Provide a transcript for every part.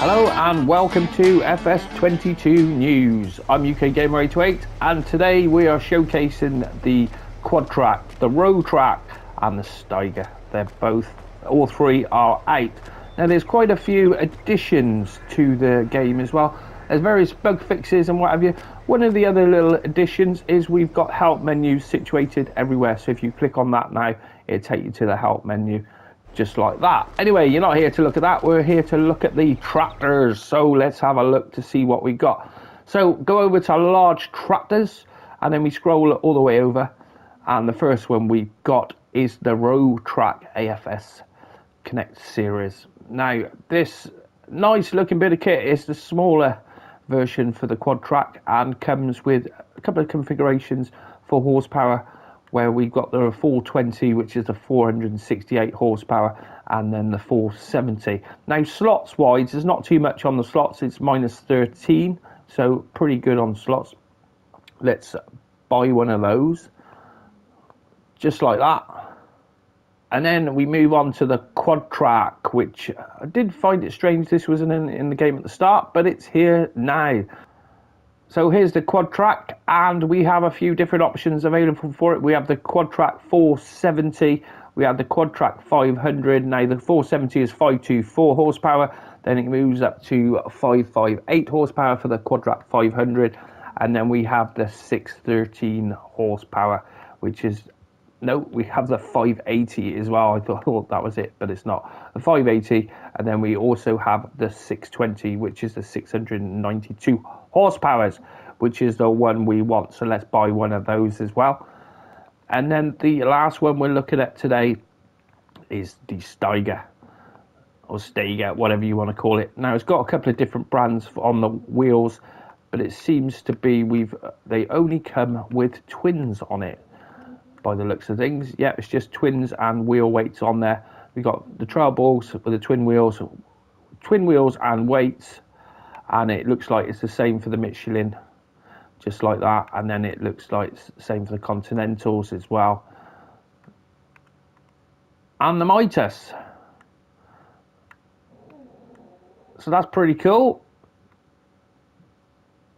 Hello and welcome to fs22 News. I'm UK Gamer 828 and today we are showcasing the Quadtrac, the Quadtrac and the Steiger. All three are out. Now there's quite a few additions to the game as well. There's various bug fixes and what have you. One of the other little additions is we've got help menus situated everywhere. So if you click on that now, it'll take you to the help menu. Just like that. Anyway, you're not here to look at that. We're here to look at the tractors. So let's have a look to see what we got. So go over to large tractors and then we scroll all the way over. And the first one we got is the Quadtrac AFS Connect series. Now this nice looking bit of kit is the smaller version for the Quadtrac and comes with a couple of configurations for horsepower, where we've got the 420, which is the 468 horsepower, and then the 470. Now slots wise, there's not too much on the slots. It's -13, so pretty good on slots. Let's buy one of those, just like that. And then we move on to the Quadtrac, which I did find it strange this wasn't in the game at the start, but it's here now. So here's the Quadtrac, and we have a few different options available for it. We have the Quadtrac 470, we have the Quadtrac 500. Now the 470 is 524 horsepower, then it moves up to 558 horsepower for the Quadtrac 500, and then we have the 613 horsepower, which is, no, we have the 580 as well. I thought that was it, but it's not. The 580, and then we also have the 620, which is the 692 horsepowers, which is the one we want. So let's buy one of those as well. And then the last one we're looking at today is the Steiger, or Steiger, whatever you want to call it. Now it's got a couple of different brands on the wheels, but it seems to be they only come with twins on it by the looks of things. Yeah, it's just twins and wheel weights on there. We got the trail balls with the twin wheels and weights, and it looks like it's the same for the Michelin, just like that. And then it looks like it's the same for the Continentals as well, and the Mitas. So that's pretty cool.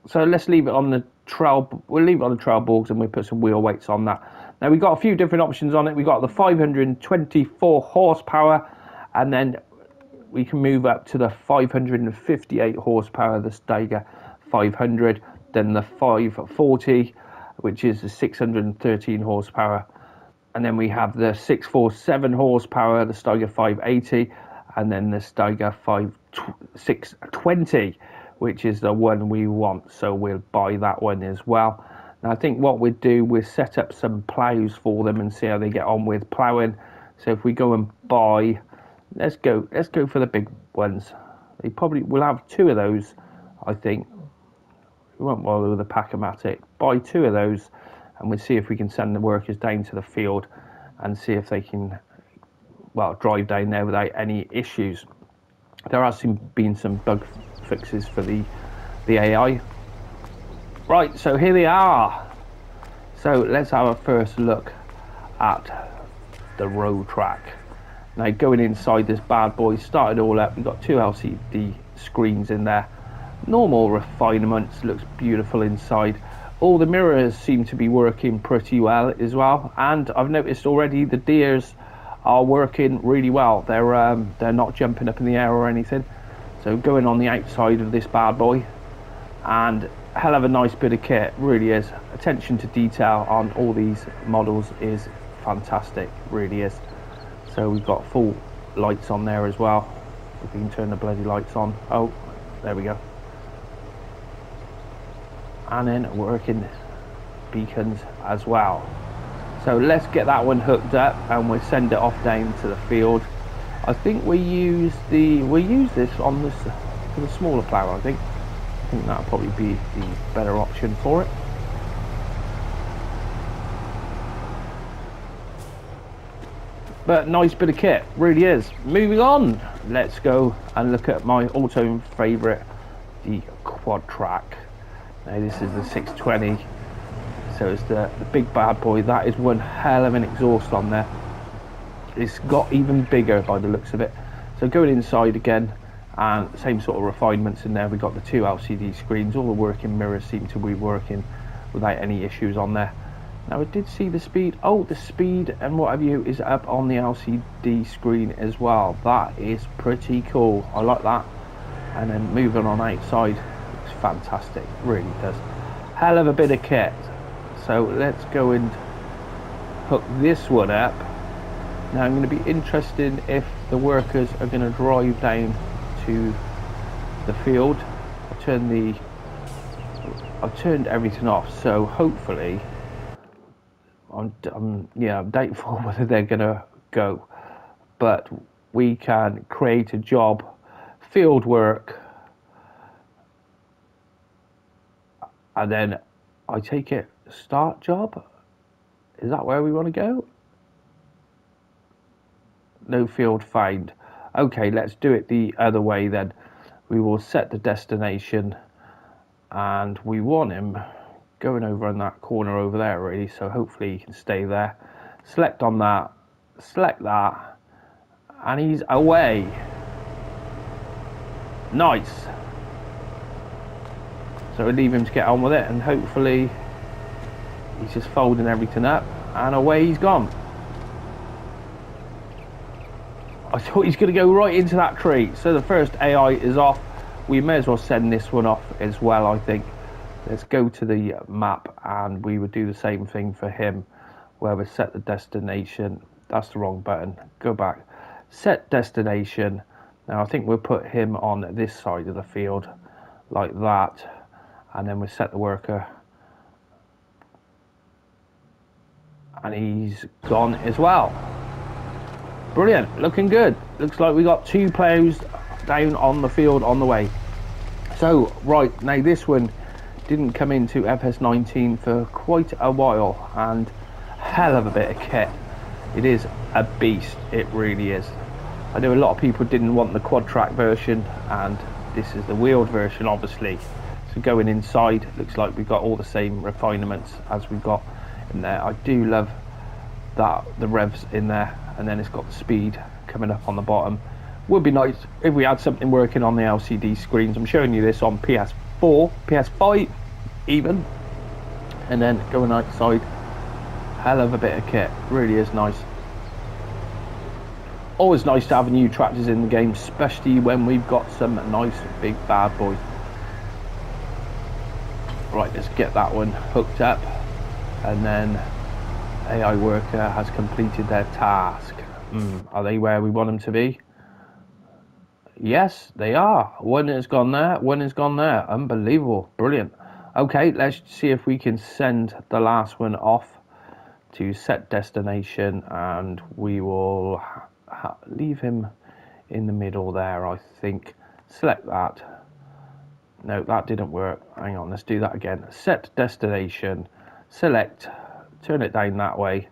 So let's leave it on the trail. We'll leave it on the trail balls and we'll put some wheel weights on that. Now we've got a few different options on it. We've got the 524 horsepower, and then we can move up to the 558 horsepower, the Steiger 500, then the 540, which is the 613 horsepower, and then we have the 647 horsepower, the Steiger 580, and then the Steiger 620, which is the one we want. So we'll buy that one as well. I think what we'd do, we'll set up some plows for them and see how they get on with ploughing. So if we go and buy, let's go for the big ones. They probably will have two of those, I think. We won't bother with the Pack-O-Matic. Buy two of those, and we'll see if we can send the workers down to the field and see if they can, well, drive down there without any issues. There has been some bug fixes for the AI. Right, so here they are. So let's have a first look at the Quadtrac. Now going inside this bad boy, started all up. We've got two LCD screens in there. Normal refinements, looks beautiful inside. All the mirrors seem to be working pretty well as well. And I've noticed already the deers are working really well. They're not jumping up in the air or anything. So going on the outside of this bad boy, and hell of a nice bit of kit, really is. Attention to detail on all these models is fantastic, really is. So we've got full lights on there as well. If we can turn the bloody lights on. Oh, there we go. And then working beacons as well. So let's get that one hooked up and we'll send it off down to the field. I think we use this on this for the smaller plough. I think that'll probably be the better option for it. But nice bit of kit, really is. Moving on, let's go and look at my all-time favourite, the Quadtrac. Now this is the 620, so it's the big bad boy. That is one hell of an exhaust on there. It's got even bigger by the looks of it. So going inside again, and same sort of refinements in there. We got the 2 LCD screens, all the working mirrors seem to be working without any issues on there. Now I did see the speed, the speed and what have you is up on the LCD screen as well. That is pretty cool, I like that. And then moving on outside, looks fantastic, really does. Hell of a bit of kit. So let's go and hook this one up. Now I'm going to be interested if the workers are going to drive down to the field. I've turned everything off, so hopefully I'm doubtful whether they're going to go, but we can create a job, field work, and then I take it start job. Is that where we want to go? No field found. Okay, let's do it the other way then. We will set the destination, and we want him going over in that corner over there really, so hopefully he can stay there. Select on that, select that, and he's away. Nice. So we leave him to get on with it, and hopefully he's just folding everything up, and away he's gone. I thought he's going to go right into that tree. So the first AI is off. We may as well send this one off as well, I think. Let's go to the map, and we would do the same thing for him, where we set the destination. That's the wrong button. Go back. Set destination. Now I think we'll put him on this side of the field, like that. And then we set the worker. And he's gone as well. Brilliant, looking good. Looks like we got 2 plows down on the field on the way. So, right, now this one didn't come into FS19 for quite a while, and hell of a bit of kit. It is a beast, it really is. I know a lot of people didn't want the quadtrac version, and this is the wheeled version obviously. So going inside, looks like we've got all the same refinements as we've got in there. I do love that, the revs in there, and then it's got the speed coming up on the bottom. Would be nice if we had something working on the LCD screens. I'm showing you this on PS4, PS5 even, and then going outside, hell of a bit of kit, really is nice. Always nice to have new tractors in the game, especially when we've got some nice big bad boys. Right, let's get that one hooked up, and then AI worker has completed their task. Are they where we want them to be? Yes, they are. One has gone there, one has gone there. Unbelievable, brilliant. Okay, let's see if we can send the last one off to set destination, and we will leave him in the middle there, I think. Select that. No, that didn't work. Hang on, let's do that again. Set destination, select, turn it down that way,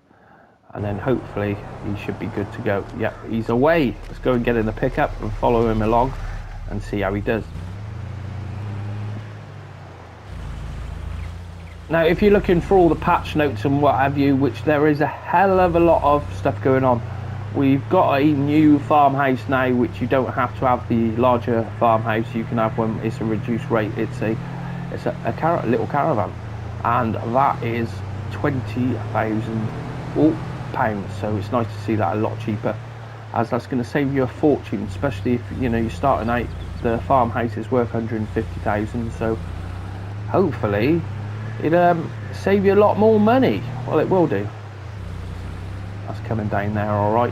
and then hopefully he should be good to go. Yep, he's away. Let's go and get in the pickup and follow him along and see how he does. Now, if you're looking for all the patch notes and what have you, which there is a hell of a lot of stuff going on, we've got a new farmhouse now, which you don't have to have the larger farmhouse. You can have one. It's a reduced rate. It's a little caravan, and that is £20,000 pounds. So it's nice to see that a lot cheaper, as that's going to save you a fortune, especially if you're starting out. The farmhouse is worth 150,000, so hopefully it'll save you a lot more money. Well, it will do. That's coming down there, all right.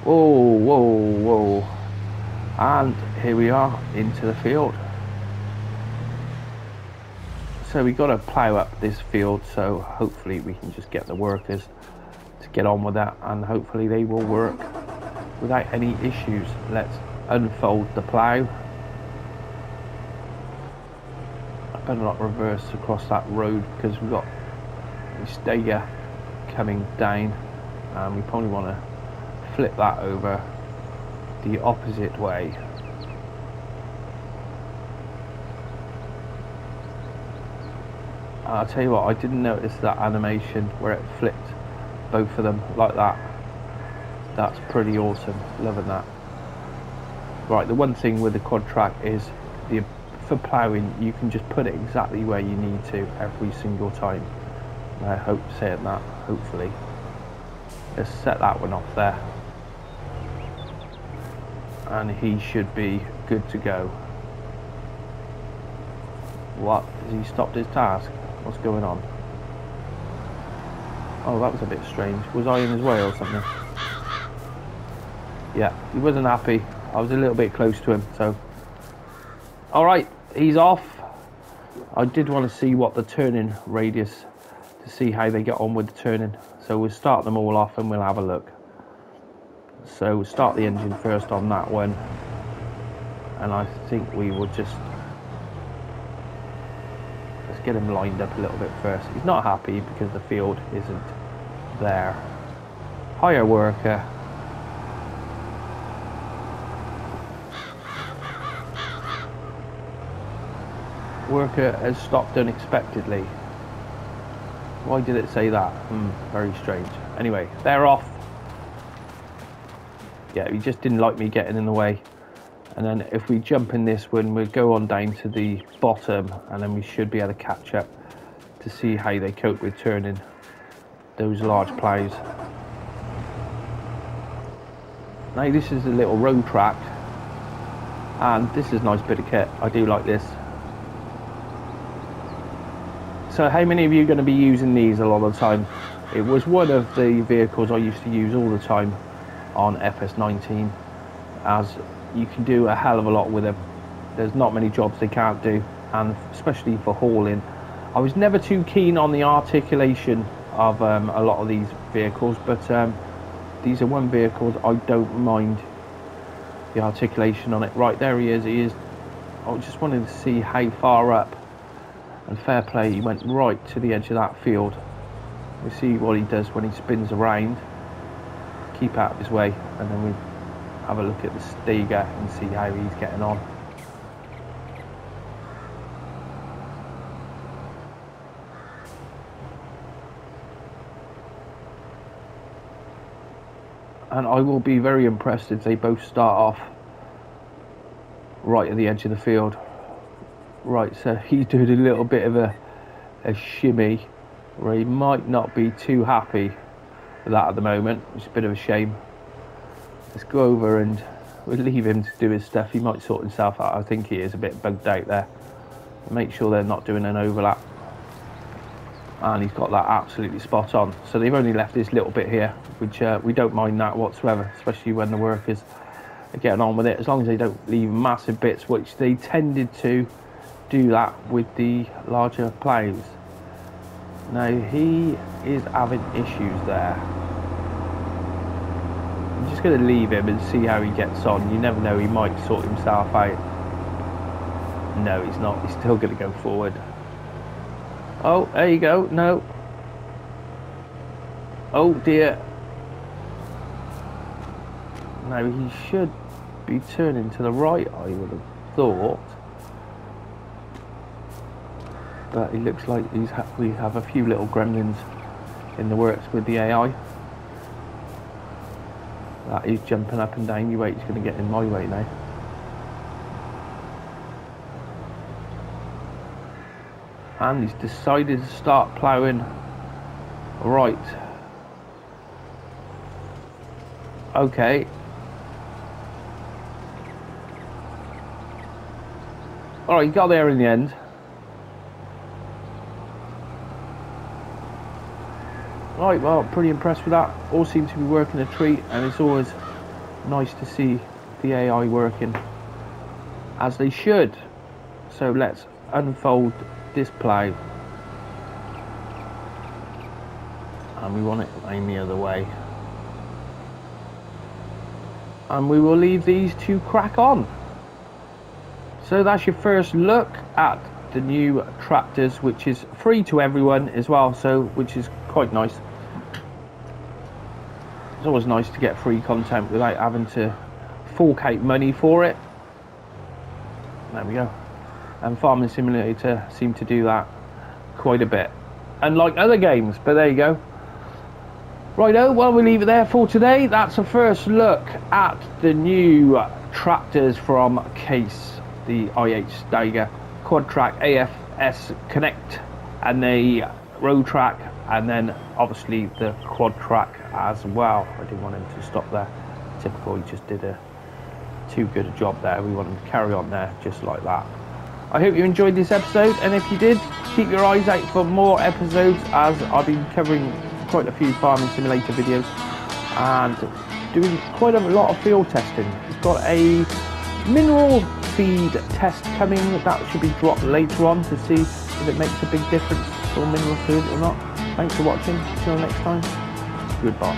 Whoa, whoa, whoa. And here we are into the field. So we've got to plough up this field, so hopefully we can just get the workers to get on with that, and hopefully they will work without any issues. Let's unfold the plough. I better not reverse across that road, because we've got the Steiger coming down, and we probably want to flip that over the opposite way. I'll tell you what, I didn't notice that animation where it flipped both of them like that. That's pretty awesome, loving that. Right, the one thing with the quadtrac is for ploughing, you can just put it exactly where you need to every single time. And I hope saying that, hopefully. Let's set that one off there. And he should be good to go. What? Has he stopped his task? What's going on? Oh, that was a bit strange. Was I in his way or something? Yeah, he wasn't happy. I was a little bit close to him, so... Alright, he's off. I did want to see what the turning radius, to see how they get on with the turning. So we'll start them all off and we'll have a look. So we'll start the engine first on that one. And I think we will just... Let's get him lined up a little bit first. He's not happy because the field isn't there. Hire worker. Worker has stopped unexpectedly. Why did it say that? Very strange. Anyway, they're off. Yeah, he just didn't like me getting in the way. And then if we jump in this one, we'll go on down to the bottom, and then we should be able to catch up to see how they cope with turning those large ploughs. Now this is a little road track, and this is a nice bit of kit. I do like this. So how many of you are going to be using these a lot of the time? It was one of the vehicles I used to use all the time on fs19, as you can do a hell of a lot with them. There's not many jobs they can't do, and especially for hauling. I was never too keen on the articulation of a lot of these vehicles, but these are one vehicles I don't mind the articulation on it. Right, there he is. I just wanted to see how far up, and fair play, he went right to the edge of that field. We see what he does when he spins around. Keep out of his way, and then we have a look at the Steiger and see how he's getting on. And I will be very impressed if they both start off right at the edge of the field. Right, so he's doing a little bit of a shimmy, where he might not be too happy with that at the moment, which is a bit of a shame. Let's go over and we'll leave him to do his stuff. He might sort himself out. I think he is a bit bugged out there. Make sure they're not doing an overlap. And he's got that absolutely spot on. So they've only left this little bit here, which we don't mind that whatsoever, especially when the workers are getting on with it, as long as they don't leave massive bits, which they tended to do that with the larger ploughs. Now he is having issues there. I'm just going to leave him and see how he gets on. You never know, he might sort himself out. No, he's not. He's still going to go forward. Oh, there you go. No. Oh dear. Now he should be turning to the right, I would have thought. But it looks like we have a few little gremlins in the works with the AI. That is jumping up and down. You wait, he's going to get in my way now. And he's decided to start ploughing. Right. Okay. Alright, he got there in the end. Right, well, pretty impressed with that. All seem to be working a treat, and it's always nice to see the AI working as they should. So let's unfold this plough, and we want it aimed the other way, and we will leave these to crack on. So that's your first look at the new tractors, which is free to everyone as well, so which is quite nice. It's always nice to get free content without having to fork out money for it. There we go. And Farming Simulator seemed to do that quite a bit, unlike other games, but there you go. Righto, well, we'll leave it there for today. That's a first look at the new tractors from Case, the IH Steiger Quadtrac AFS Connect, and the road track, and then obviously the quadtrac as well. I didn't want him to stop there. Typical, he just did too good a job there. We want him to carry on there just like that. I hope you enjoyed this episode, and if you did, keep your eyes out for more episodes, as I've been covering quite a few farming simulator videos and doing quite a lot of field testing. We've got a mineral feed test coming that should be dropped later on to see if it makes a big difference for mineral food or not. Thanks for watching. Till next time. Goodbye.